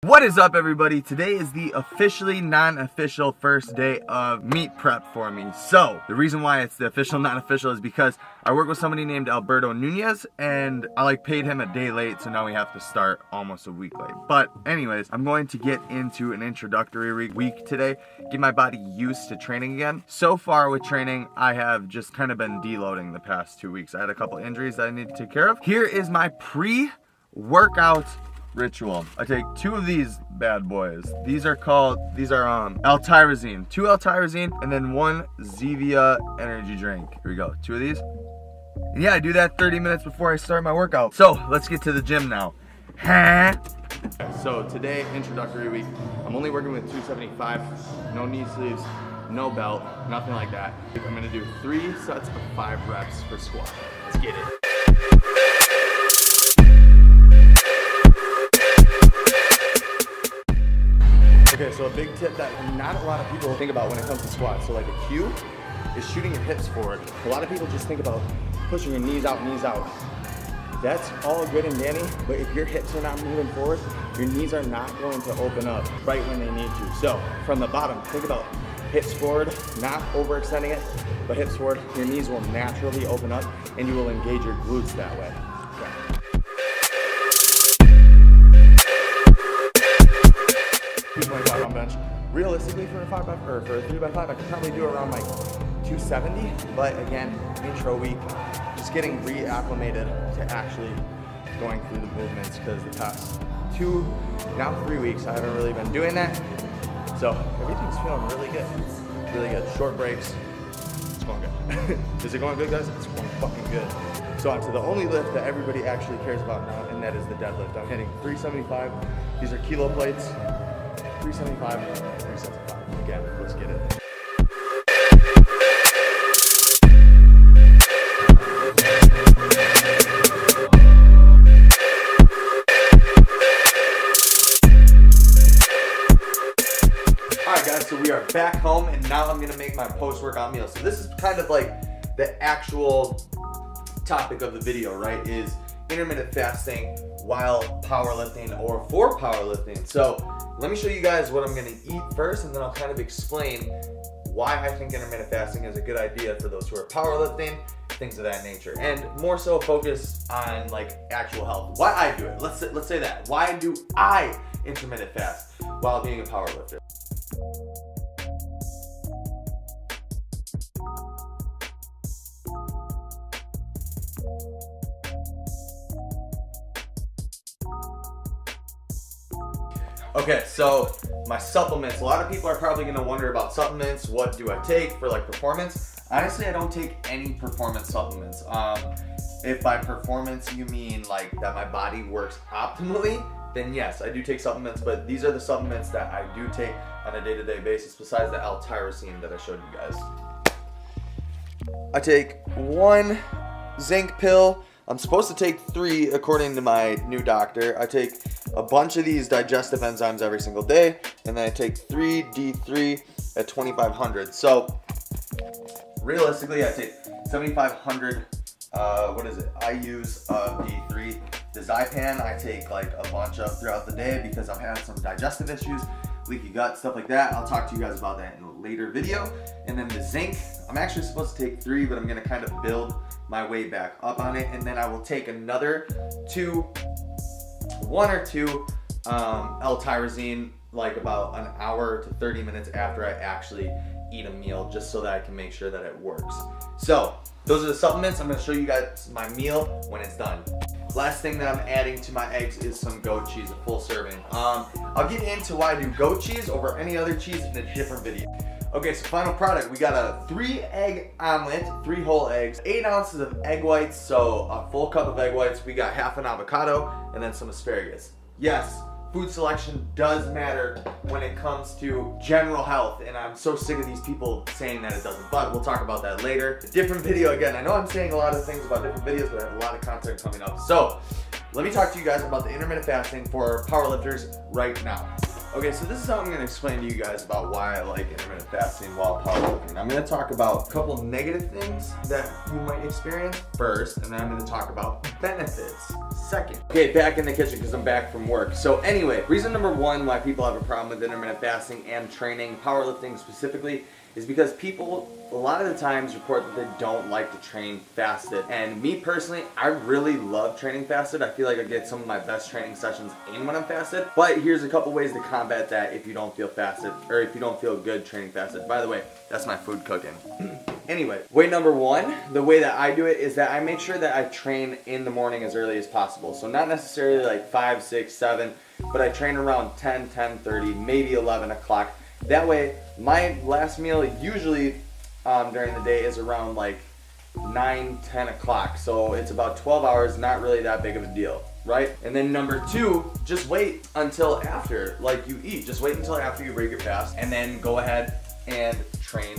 What is up, everybody? Today is the officially non-official first day of meet prep for me. So the reason why it's the official non-official is because I work with somebody named Alberto Nunez and I paid him a day late, so now we have to start almost a week late. But anyways, I'm going to get into an introductory week today, get my body used to training again. So far with training, I have just kind of been deloading the past 2 weeks. I had a couple injuries that I need to take care of. Here is my pre-workout ritual. I take 2 of these bad boys. These are L-tyrosine. 2 L-tyrosine and then 1 Zevia energy drink. Here we go. 2 of these. And yeah, I do that 30 minutes before I start my workout. So let's get to the gym now. So today, introductory week. I'm only working with 275, no knee sleeves, no belt, nothing like that. I'm gonna do 3 sets of 5 reps for squat. Let's get it. Okay, so a big tip that not a lot of people think about when it comes to squats. So like a cue is shooting your hips forward. A lot of people just think about pushing your knees out, knees out. That's all good and dandy, but if your hips are not moving forward, your knees are not going to open up right when they need to. So from the bottom, think about hips forward, not overextending it, but hips forward. Your knees will naturally open up and you will engage your glutes that way. Okay. 225 on bench. Realistically, for a 5x or for a 3x5, I could probably do around like 270. But again, intro week, just getting reacclimated to actually going through the movements because the past 2, now 3 weeks, I haven't really been doing that. So everything's feeling really good. Really good. Short breaks. It's going good. Is it going good, guys? It's going fucking good. So on to the only lift that everybody actually cares about now, and that is the deadlift. I'm hitting 375. These are kilo plates. 375, 375. Again, let's get it. Alright guys, so we are back home and now I'm gonna make my post-workout meal. So this is kind of like the actual topic of the video, right? Is intermittent fasting while powerlifting or for powerlifting. So let me show you guys what I'm gonna eat first, and then I'll kind of explain why I think intermittent fasting is a good idea for those who are powerlifting, things of that nature, and more so focused on like actual health. Why I do it. Let's say that. Why do I intermittent fast while being a powerlifter? Okay, so my supplements. A lot of people are probably gonna wonder about supplements. What do I take for like performance? Honestly, I don't take any performance supplements. If by performance you mean like that my body works optimally, then yes, I do take supplements, but these are the supplements that I do take on a day-to-day basis besides the L-tyrosine that I showed you guys. I take 1 zinc pill. I'm supposed to take 3 according to my new doctor. I take a bunch of these digestive enzymes every single day, and then I take 3 D3 at 2500. So realistically, I take 7500 IUs of D3. The Zypan I take like a bunch of throughout the day because I've had some digestive issues, leaky gut, stuff like that. I'll talk to you guys about that in a later video. And then the zinc, I'm actually supposed to take 3, but I'm gonna kind of build my way back up on it, and then I will take another 1 or 2 L-tyrosine like about an hour to 30 minutes after I actually eat a meal, just so that I can make sure that it works. So those are the supplements. I'm going to show you guys my meal when it's done. Last thing that I'm adding to my eggs is some goat cheese, a full serving. I'll get into why I do goat cheese over any other cheese in a different video. Okay, so final product, we got a 3-egg omelet, 3 whole eggs, 8 ounces of egg whites, so a full cup of egg whites. We got half an avocado and then some asparagus. Yes, food selection does matter when it comes to general health, and I'm so sick of these people saying that it doesn't, but we'll talk about that later. A different video again. I know I'm saying a lot of things about different videos, but I have a lot of content coming up. So let me talk to you guys about the intermittent fasting for powerlifters right now. Okay, so this is how I'm going to explain to you guys about why I like intermittent fasting while powerlifting. I'm going to talk about a couple negative things that you might experience first, and then I'm going to talk about benefits second. Okay, back in the kitchen because I'm back from work. So anyway, reason number one why people have a problem with intermittent fasting and training, powerlifting specifically, is because people a lot of the times report that they don't like to train fasted. And me personally, I really love training fasted. I feel like I get some of my best training sessions in when I'm fasted. But here's a couple ways to combat that if you don't feel fasted, or if you don't feel good training fasted. By the way, that's my food cooking. Anyway, way number one, the way that I do it is that I make sure that I train in the morning as early as possible. So not necessarily like 5, 6, 7, but I train around 10, 10:30, maybe 11 o'clock. That way, my last meal usually during the day is around like 9, 10 o'clock. So it's about 12 hours, not really that big of a deal, right? And then number two, just wait until after like you eat. Just wait until after you break your fast and then go ahead and train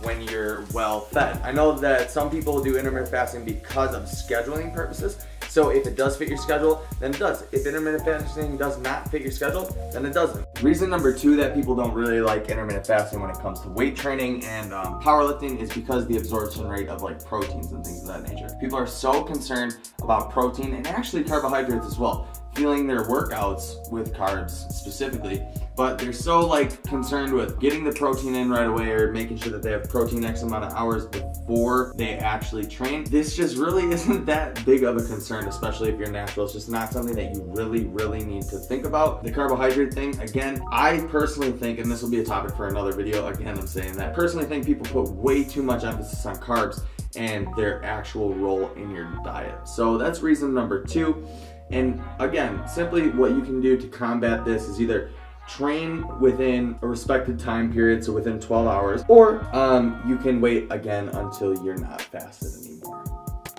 when you're well fed. I know that some people do intermittent fasting because of scheduling purposes. So if it does fit your schedule, then it does. If intermittent fasting does not fit your schedule, then it doesn't. Reason number two that people don't really like intermittent fasting when it comes to weight training and powerlifting is because the absorption rate of like proteins and things of that nature. People are so concerned about protein and actually carbohydrates as well, fueling their workouts with carbs specifically, but they're so like concerned with getting the protein in right away or making sure that they have protein X amount of hours before they actually train. This just really isn't that big of a concern, especially if you're natural. It's just not something that you really need to think about. The carbohydrate thing, again, I personally think, and this will be a topic for another video, again I'm saying that, personally think people put way too much emphasis on carbs and their actual role in your diet. So that's reason number two. And again, simply what you can do to combat this is either train within a respected time period, so within 12 hours, or you can wait again until you're not fasted anymore.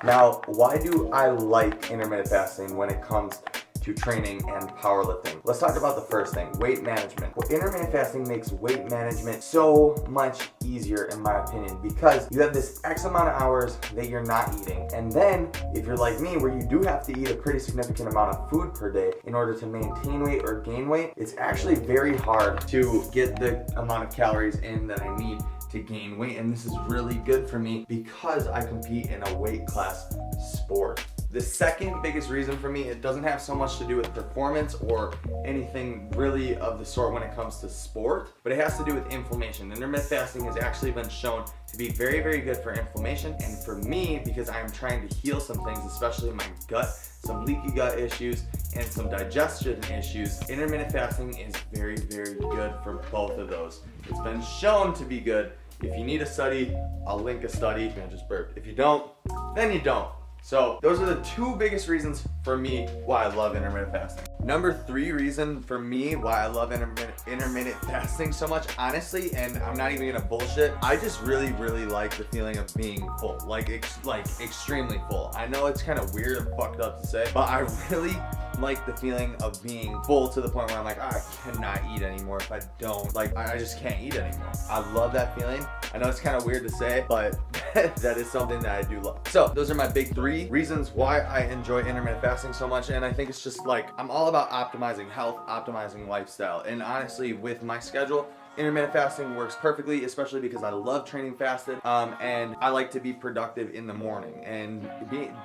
Now, why do I like intermittent fasting when it comes to training and powerlifting? Let's talk about the first thing, weight management. Well, intermittent fasting makes weight management so much easier in my opinion because you have this X amount of hours that you're not eating. And then if you're like me where you do have to eat a pretty significant amount of food per day in order to maintain weight or gain weight, it's actually very hard to get the amount of calories in that I need to gain weight. And this is really good for me because I compete in a weight class sport. The second biggest reason for me, it doesn't have so much to do with performance or anything really of the sort when it comes to sport, but it has to do with inflammation. Intermittent fasting has actually been shown to be very good for inflammation. And for me, because I am trying to heal some things, especially my gut, some leaky gut issues and some digestion issues, intermittent fasting is very good for both of those. It's been shown to be good. If you need a study, I'll link a study. I just burped. If you don't, then you don't. So those are the two biggest reasons for me why I love intermittent fasting. Number three reason for me why I love intermittent fasting so much, honestly, and I'm not even gonna bullshit, I just really like the feeling of being full, like extremely full. I know it's kind of weird and fucked up to say, but I really like the feeling of being full to the point where I'm like, I cannot eat anymore if I don't, like I just can't eat anymore. I love that feeling. I know it's kind of weird to say, but that is something that I do love. So those are my big three reasons why I enjoy intermittent fasting so much. And I think it's just like, I'm all about optimizing health, optimizing lifestyle. And honestly, with my schedule, intermittent fasting works perfectly, especially because I love training fasted, and I like to be productive in the morning. And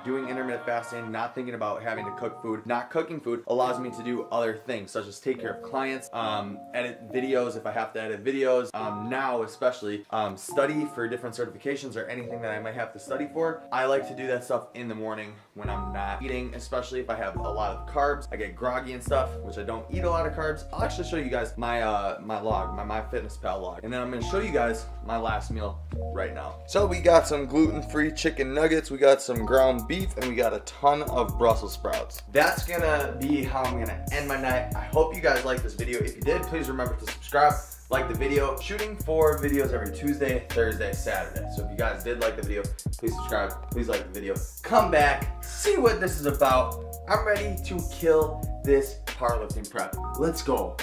doing intermittent fasting, not thinking about having to cook food, not cooking food, allows me to do other things, such as take care of clients, edit videos if I have to edit videos, now especially, study for different certifications or anything that I might have to study for. I like to do that stuff in the morning when I'm not eating, especially if I have a lot of carbs. I get groggy and stuff, which I don't eat a lot of carbs. I'll actually show you guys my log, my MyFitnessPal log, and then I'm going to show you guys my last meal right now. So we got some gluten-free chicken nuggets, we got some ground beef, and we got a ton of Brussels sprouts. That's gonna be how I'm gonna end my night. I hope you guys liked this video. If you did, please remember to subscribe, like the video. Shooting 4 videos every Tuesday, Thursday, Saturday. So if you guys did like the video, please subscribe, please like the video. Come back, see what this is about. I'm ready to kill this powerlifting prep. Let's go.